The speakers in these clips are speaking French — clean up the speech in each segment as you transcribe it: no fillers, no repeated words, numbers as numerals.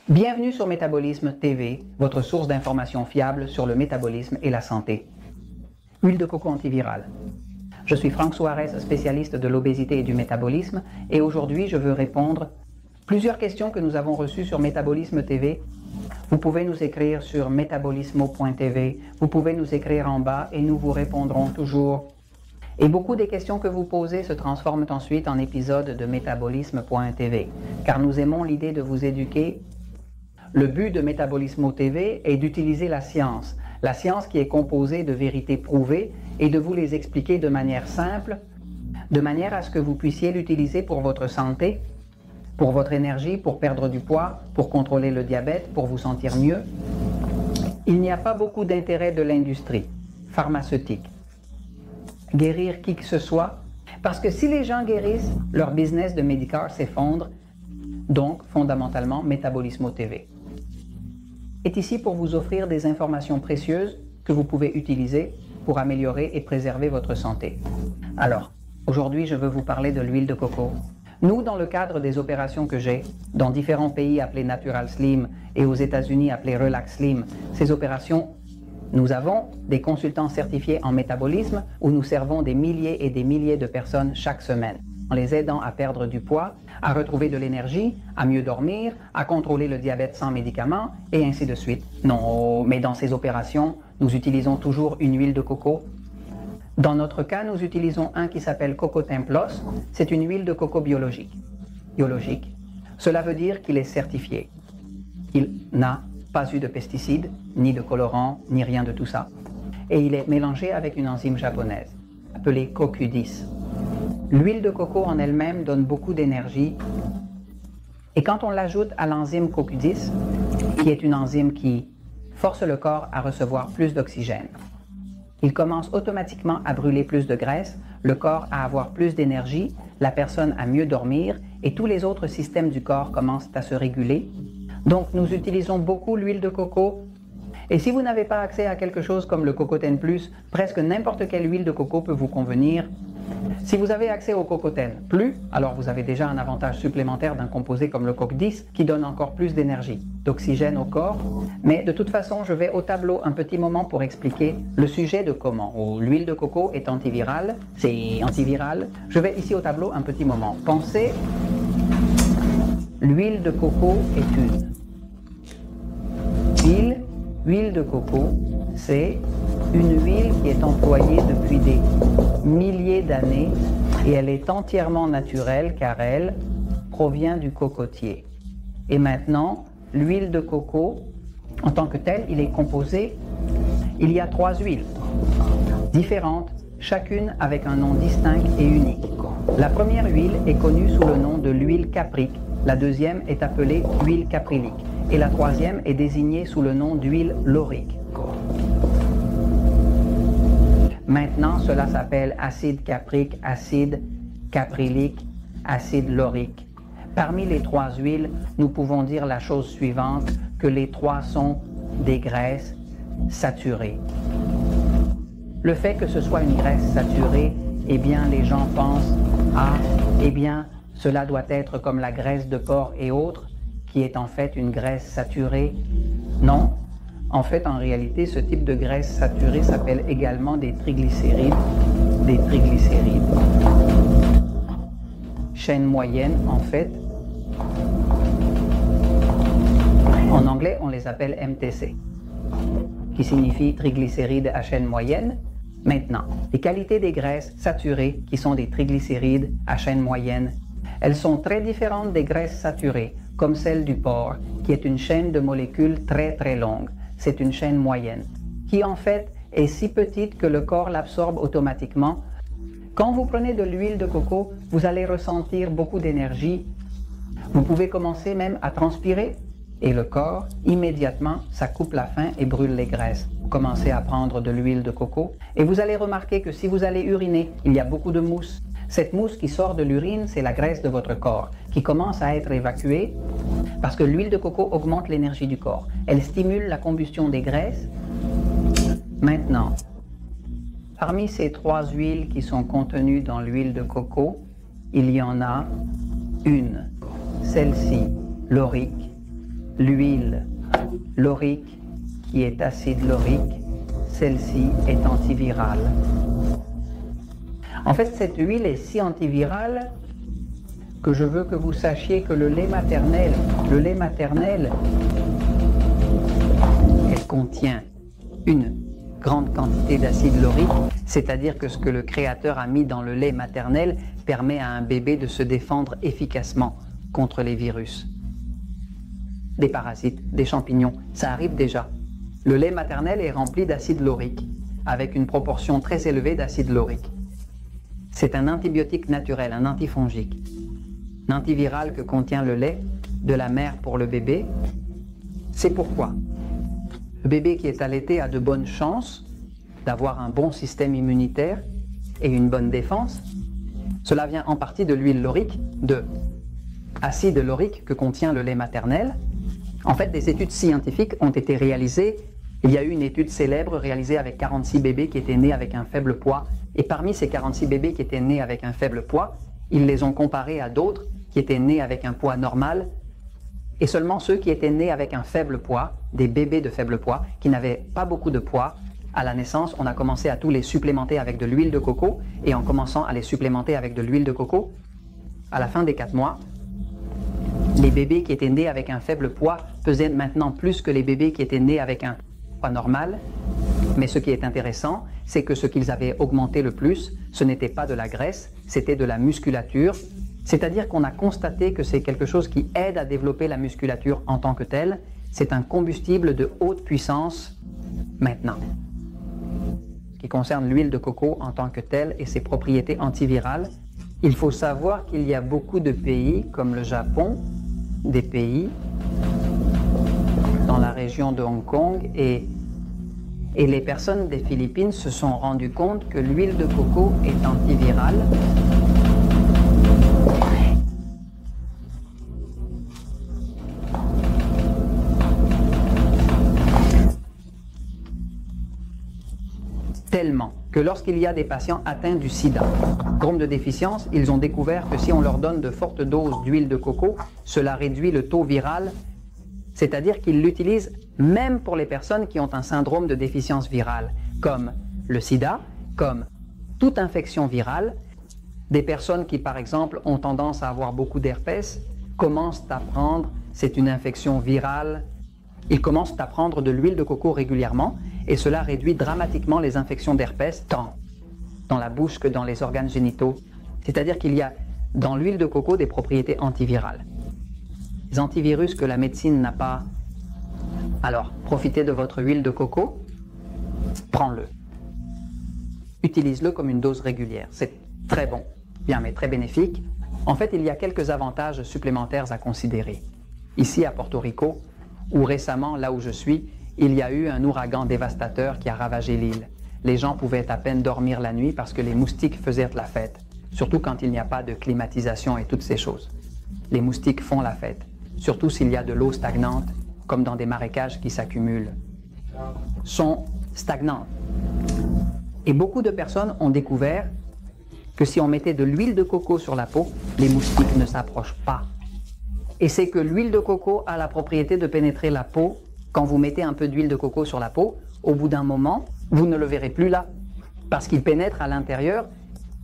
Bienvenue sur Métabolisme TV, votre source d'informations fiables sur le métabolisme et la santé. Huile de coco antivirale. Je suis Franck Suarez, spécialiste de l'obésité et du métabolisme, et aujourd'hui je veux répondre à plusieurs questions que nous avons reçues sur Métabolisme TV. Vous pouvez nous écrire sur metabolismo.tv, vous pouvez nous écrire en bas et nous vous répondrons toujours. Et beaucoup des questions que vous posez se transforment ensuite en épisodes de Métabolisme.tv, car nous aimons l'idée de vous éduquer. Le but de Métabolismo TV est d'utiliser la science qui est composée de vérités prouvées et de vous les expliquer de manière simple, de manière à ce que vous puissiez l'utiliser pour votre santé, pour votre énergie, pour perdre du poids, pour contrôler le diabète, pour vous sentir mieux. Il n'y a pas beaucoup d'intérêt de l'industrie pharmaceutique. Guérir qui que ce soit, parce que si les gens guérissent, leur business de Medicare s'effondre, donc fondamentalement Métabolismo TV est ici pour vous offrir des informations précieuses que vous pouvez utiliser pour améliorer et préserver votre santé. Alors, aujourd'hui je veux vous parler de l'huile de coco. Nous, dans le cadre des opérations que j'ai, dans différents pays appelés Natural Slim et aux États-Unis appelés Relax Slim, ces opérations, nous avons des consultants certifiés en métabolisme où nous servons des milliers et des milliers de personnes chaque semaine, en les aidant à perdre du poids, à retrouver de l'énergie, à mieux dormir, à contrôler le diabète sans médicaments, et ainsi de suite. Non, mais dans ces opérations, nous utilisons toujours une huile de coco. Dans notre cas, nous utilisons un qui s'appelle Cocotin Plus. C'est une huile de coco biologique. Cela veut dire qu'il est certifié. Il n'a pas eu de pesticides, ni de colorants, ni rien de tout ça. Et il est mélangé avec une enzyme japonaise, appelée CoQ10. L'huile de coco en elle-même donne beaucoup d'énergie. Et quand on l'ajoute à l'enzyme CoQ10, qui est une enzyme qui force le corps à recevoir plus d'oxygène, il commence automatiquement à brûler plus de graisse, le corps à avoir plus d'énergie, la personne à mieux dormir et tous les autres systèmes du corps commencent à se réguler. Donc nous utilisons beaucoup l'huile de coco. Et si vous n'avez pas accès à quelque chose comme le Cocoten Plus, presque n'importe quelle huile de coco peut vous convenir. Si vous avez accès au Cocoten Plus, alors vous avez déjà un avantage supplémentaire d'un composé comme le CoQ10 qui donne encore plus d'énergie, d'oxygène au corps. Mais de toute façon, je vais au tableau un petit moment pour expliquer le sujet de comment l'huile de coco est antivirale. C'est antiviral. Je vais ici au tableau un petit moment. Pensez, l'huile de coco est une huile de coco, c'est une huile qui est employée depuis des milliers d'années et elle est entièrement naturelle car elle provient du cocotier. Et maintenant, l'huile de coco, en tant que telle, il y a 3 huiles différentes, chacune avec un nom distinct et unique. La première huile est connue sous le nom de l'huile caprique, la deuxième est appelée huile caprylique et la troisième est désignée sous le nom d'huile laurique. Maintenant, cela s'appelle acide caprique, acide caprylique, acide laurique. Parmi les 3 huiles, nous pouvons dire la chose suivante, que les 3 sont des graisses saturées. Le fait que ce soit une graisse saturée, eh bien, les gens pensent, cela doit être comme la graisse de porc et autres, qui est en fait une graisse saturée. Non. En fait, en réalité, ce type de graisse saturée s'appelle également des triglycérides. Des triglycérides. Chaîne moyenne, en fait. En anglais, on les appelle MTC, qui signifie triglycérides à chaîne moyenne. Maintenant, les qualités des graisses saturées, qui sont des triglycérides à chaîne moyenne, elles sont très différentes des graisses saturées, comme celle du porc, qui est une chaîne de molécules très très longue. C'est une chaîne moyenne, qui en fait est si petite que le corps l'absorbe automatiquement. Quand vous prenez de l'huile de coco, vous allez ressentir beaucoup d'énergie. Vous pouvez commencer même à transpirer et le corps, immédiatement, ça coupe la faim et brûle les graisses. Vous commencez à prendre de l'huile de coco et vous allez remarquer que si vous allez uriner, il y a beaucoup de mousse. Cette mousse qui sort de l'urine, c'est la graisse de votre corps qui commence à être évacuée parce que l'huile de coco augmente l'énergie du corps. Elle stimule la combustion des graisses. Maintenant, parmi ces 3 huiles qui sont contenues dans l'huile de coco, il y en a une, celle-ci, laurique, l'huile laurique qui est acide laurique. Celle-ci est antivirale. En fait, cette huile est si antivirale que je veux que vous sachiez que le lait maternel, elle contient une grande quantité d'acide laurique, c'est-à-dire que ce que le Créateur a mis dans le lait maternel permet à un bébé de se défendre efficacement contre les virus, des parasites, des champignons. Ça arrive déjà. Le lait maternel est rempli d'acide laurique, avec une proportion très élevée d'acide laurique. C'est un antibiotique naturel, un antifongique, un antiviral que contient le lait de la mère pour le bébé. C'est pourquoi le bébé qui est allaité a de bonnes chances d'avoir un bon système immunitaire et une bonne défense. Cela vient en partie de l'huile laurique, de acide laurique que contient le lait maternel. En fait, des études scientifiques ont été réalisées. Il y a eu une étude célèbre réalisée avec 46 bébés qui étaient nés avec un faible poids. Et parmi ces 46 bébés qui étaient nés avec un faible poids, ils les ont comparés à d'autres qui étaient nés avec un poids normal. Et seulement ceux qui étaient nés avec un faible poids, des bébés de faible poids, qui n'avaient pas beaucoup de poids, à la naissance, on a commencé à tous les supplémenter avec de l'huile de coco. Et en commençant à les supplémenter avec de l'huile de coco, à la fin des 4 mois, les bébés qui étaient nés avec un faible poids pesaient maintenant plus que les bébés qui étaient nés avec un poids normal. Mais ce qui est intéressant, c'est que ce qu'ils avaient augmenté le plus, ce n'était pas de la graisse, c'était de la musculature. C'est-à-dire qu'on a constaté que c'est quelque chose qui aide à développer la musculature en tant que telle. C'est un combustible de haute puissance maintenant. Ce qui concerne l'huile de coco en tant que telle et ses propriétés antivirales, il faut savoir qu'il y a beaucoup de pays comme le Japon, des pays dans la région de Hong Kong et les personnes des Philippines se sont rendues compte que l'huile de coco est antivirale. Tellement que lorsqu'il y a des patients atteints du sida, syndrome de déficience, ils ont découvert que si on leur donne de fortes doses d'huile de coco, cela réduit le taux viral, c'est-à-dire qu'ils l'utilisent même pour les personnes qui ont un syndrome de déficience virale, comme le sida, comme toute infection virale. Des personnes qui, par exemple, ont tendance à avoir beaucoup d'herpès, commencent à prendre, c'est une infection virale, ils commencent à prendre de l'huile de coco régulièrement et cela réduit dramatiquement les infections d'herpès tant dans la bouche que dans les organes génitaux. C'est-à-dire qu'il y a dans l'huile de coco des propriétés antivirales. Les antivirus que la médecine n'a pas. Alors, profitez de votre huile de coco, prends-le. Utilise-le comme une dose régulière. C'est très bon, bien mais très bénéfique. En fait, il y a quelques avantages supplémentaires à considérer. Ici à Porto Rico, où récemment, là où je suis, il y a eu un ouragan dévastateur qui a ravagé l'île. Les gens pouvaient à peine dormir la nuit parce que les moustiques faisaient la fête, surtout quand il n'y a pas de climatisation et toutes ces choses. Les moustiques font la fête, surtout s'il y a de l'eau stagnante, comme dans des marécages qui s'accumulent, sont stagnantes. Et beaucoup de personnes ont découvert que si on mettait de l'huile de coco sur la peau, les moustiques ne s'approchent pas. Et c'est que l'huile de coco a la propriété de pénétrer la peau. Quand vous mettez un peu d'huile de coco sur la peau, au bout d'un moment, vous ne le verrez plus là, parce qu'il pénètre à l'intérieur.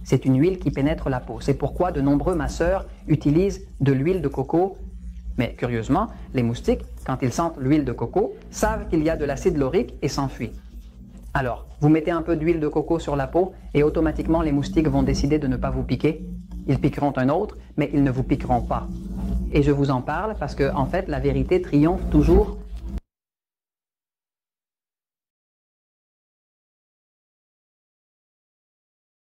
C'est une huile qui pénètre la peau. C'est pourquoi de nombreux masseurs utilisent de l'huile de coco. Mais curieusement, les moustiques, quand ils sentent l'huile de coco, savent qu'il y a de l'acide laurique et s'enfuient. Alors, vous mettez un peu d'huile de coco sur la peau et automatiquement les moustiques vont décider de ne pas vous piquer. Ils piqueront un autre, mais ils ne vous piqueront pas. Et je vous en parle parce que, en fait, la vérité triomphe toujours